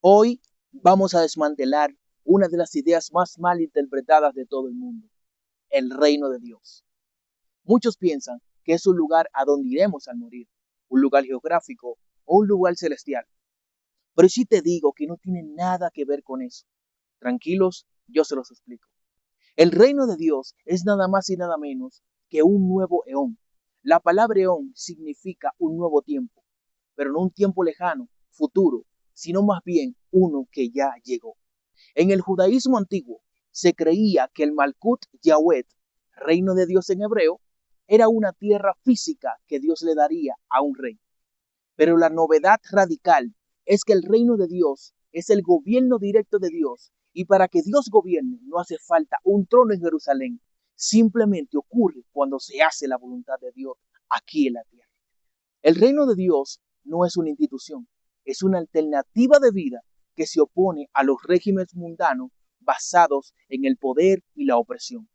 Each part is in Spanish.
Hoy vamos a desmantelar una de las ideas más mal interpretadas de todo el mundo, el reino de Dios. Muchos piensan que es un lugar a donde iremos al morir, un lugar geográfico o un lugar celestial. Pero si te digo que no tiene nada que ver con eso, tranquilos, yo se los explico. El reino de Dios es nada más y nada menos que un nuevo eón. La palabra eón significa un nuevo tiempo, pero no un tiempo lejano, futuro, sino más bien uno que ya llegó. En el judaísmo antiguo se creía que el Malkut Yahweh, reino de Dios en hebreo, era una tierra física que Dios le daría a un rey. Pero la novedad radical es que el reino de Dios es el gobierno directo de Dios, y para que Dios gobierne no hace falta un trono en Jerusalén, simplemente ocurre cuando se hace la voluntad de Dios aquí en la tierra. El reino de Dios no es una institución, es una alternativa de vida que se opone a los regímenes mundanos basados en el poder y la opresión.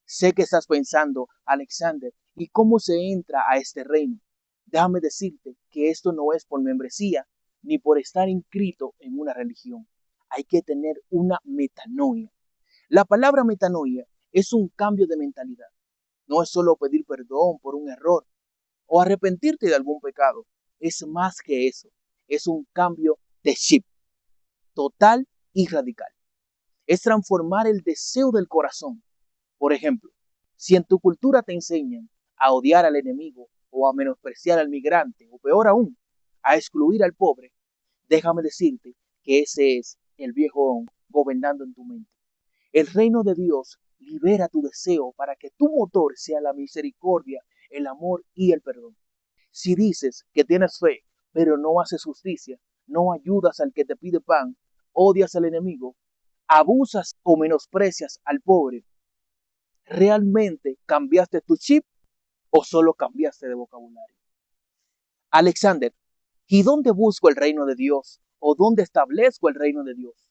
Sé que estás pensando, Alexander, ¿y cómo se entra a este reino? Déjame decirte que esto no es por membresía ni por estar inscrito en una religión. Hay que tener una metanoia. La palabra metanoia es un cambio de mentalidad. No es solo pedir perdón por un error o arrepentirte de algún pecado. Es más que eso. Es un cambio de chip, total y radical. Es transformar el deseo del corazón. Por ejemplo, si en tu cultura te enseñan a odiar al enemigo o a menospreciar al migrante o peor aún, a excluir al pobre, déjame decirte que ese es el viejo gobernando en tu mente. El reino de Dios libera tu deseo para que tu motor sea la misericordia, el amor y el perdón. Si dices que tienes fe, pero no haces justicia, no ayudas al que te pide pan, odias al enemigo, abusas o menosprecias al pobre, ¿realmente cambiaste tu chip o solo cambiaste de vocabulario? Alexander, ¿y dónde busco el reino de Dios? ¿O dónde establezco el reino de Dios?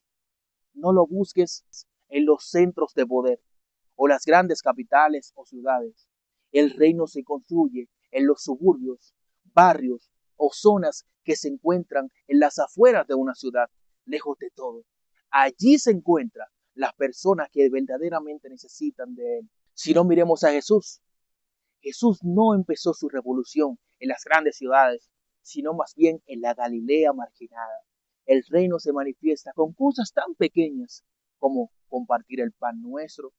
No lo busques en los centros de poder o las grandes capitales o ciudades. El reino se construye en los suburbios, barrios o zonas que se encuentran en las afueras de una ciudad, lejos de todo. Allí se encuentran las personas que verdaderamente necesitan de él. Si no, miremos a Jesús. Jesús no empezó su revolución en las grandes ciudades, sino más bien en la Galilea marginada. El reino se manifiesta con cosas tan pequeñas como compartir el pan nuestro,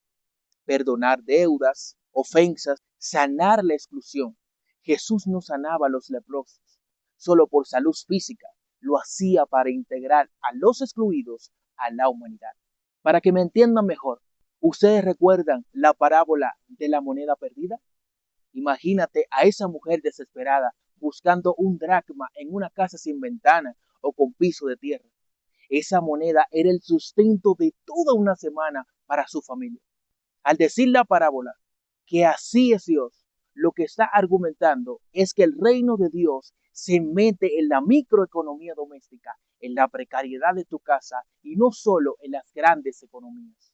perdonar deudas, ofensas, sanar la exclusión. Jesús no sanaba a los leprosos solo por salud física, lo hacía para integrar a los excluidos a la humanidad. Para que me entiendan mejor, ¿ustedes recuerdan la parábola de la moneda perdida? Imagínate a esa mujer desesperada buscando un dracma en una casa sin ventana o con piso de tierra. Esa moneda era el sustento de toda una semana para su familia. Al decir la parábola que así es Dios, lo que está argumentando es que el reino de Dios se mete en la microeconomía doméstica, en la precariedad de tu casa y no solo en las grandes economías.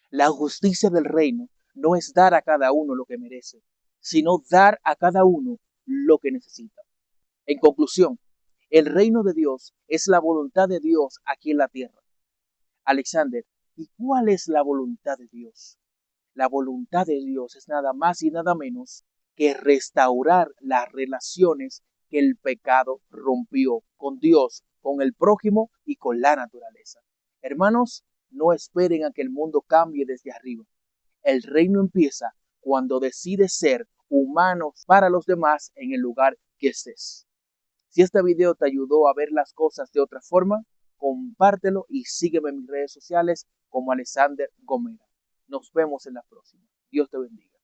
La justicia del reino no es dar a cada uno lo que merece, sino dar a cada uno lo que necesita. En conclusión, el reino de Dios es la voluntad de Dios aquí en la tierra. Alexander, ¿y cuál es la voluntad de Dios? La voluntad de Dios es nada más y nada menos que restaurar las relaciones que el pecado rompió con Dios, con el prójimo y con la naturaleza. Hermanos, no esperen a que el mundo cambie desde arriba. El reino empieza cuando decides ser humanos para los demás en el lugar que estés. Si este video te ayudó a ver las cosas de otra forma, compártelo y sígueme en mis redes sociales como Alexander Gomera. Nos vemos en la próxima. Dios te bendiga.